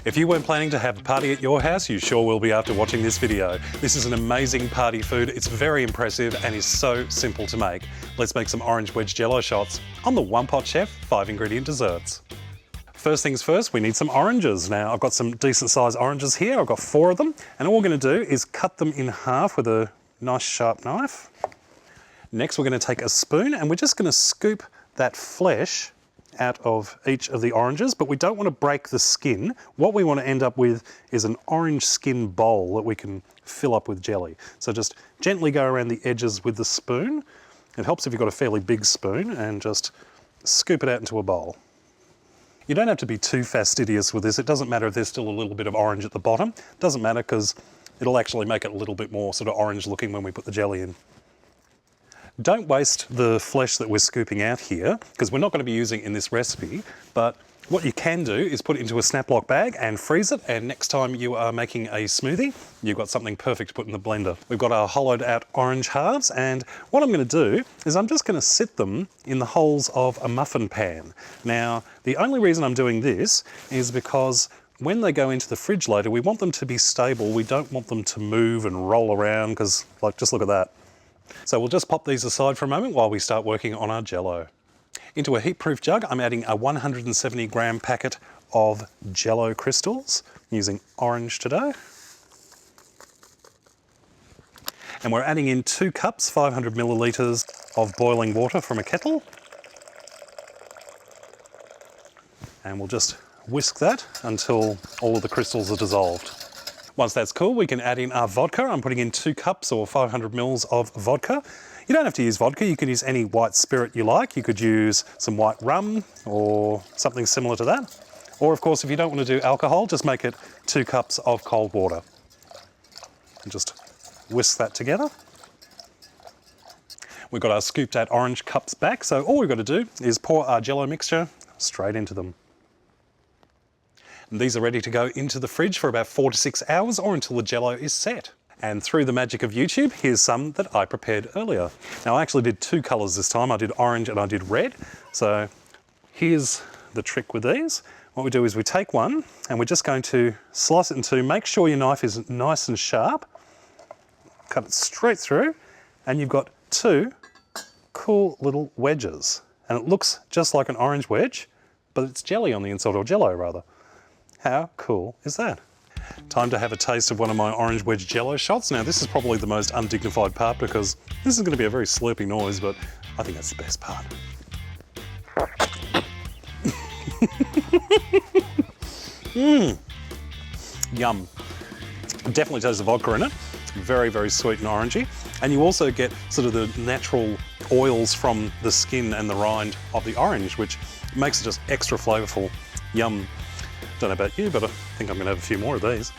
If you weren't planning to have a party at your house, you sure will be after watching this video. This is an amazing party food, it's very impressive and is so simple to make. Let's make some orange wedge jello shots on the One Pot Chef 5-ingredient desserts. First things first, we need some oranges. Now I've got some decent sized oranges here, I've got 4 of them, and all we're going to do is cut them in half with a nice sharp knife. Next we're going to take a spoon and we're just going to scoop that flesh out of each of the oranges, but we don't want to break the skin. What we want to end up with is an orange skin bowl that we can fill up with jelly. So just gently go around the edges with the spoon. It helps if you've got a fairly big spoon, and just scoop it out into a bowl. You don't have to be too fastidious with this. It doesn't matter if there's still a little bit of orange at the bottom. It doesn't matter because it'll actually make it a little bit more sort of orange looking when we put the jelly in. Don't waste the flesh that we're scooping out here, because we're not going to be using it in this recipe, but what you can do is put it into a snap-lock bag and freeze it, and next time you are making a smoothie, you've got something perfect to put in the blender. We've got our hollowed out orange halves, and what I'm going to do is I'm just going to sit them in the holes of a muffin pan. Now, the only reason I'm doing this is because when they go into the fridge later, we want them to be stable. We don't want them to move and roll around, because, like, just look at that. So we'll just pop these aside for a moment while we start working on our jello. Into a heat-proof jug, I'm adding a 170 gram packet of jello crystals, using orange today. And we're adding in 2 cups, 500 millilitres of boiling water from a kettle. And we'll just whisk that until all of the crystals are dissolved. Once that's cool, we can add in our vodka. I'm putting in 2 cups or 500 mils of vodka. You don't have to use vodka, you can use any white spirit you like. You could use some white rum or something similar to that. Or of course, if you don't want to do alcohol, just make it 2 cups of cold water. And just whisk that together. We've got our scooped out orange cups back, so all we've got to do is pour our jello mixture straight into them. And these are ready to go into the fridge for about 4 to 6 hours, or until the jello is set. And through the magic of YouTube, here's some that I prepared earlier. Now I actually did 2 colours this time. I did orange and I did red. So here's the trick with these. What we do is we take one and we're just going to slice it in 2. Make sure your knife is nice and sharp. Cut it straight through, and you've got 2 cool little wedges. And it looks just like an orange wedge, but it's jelly on the inside, or jello rather. How cool is that? Time to have a taste of one of my orange wedge jello shots. Now this is probably the most undignified part, because this is going to be a very slurpy noise, but I think that's the best part. Yum. Definitely tastes the vodka in it. Very, very sweet and orangey. And you also get sort of the natural oils from the skin and the rind of the orange, which makes it just extra flavourful. Yum. Don't know about you, but I think I'm going to have a few more of these.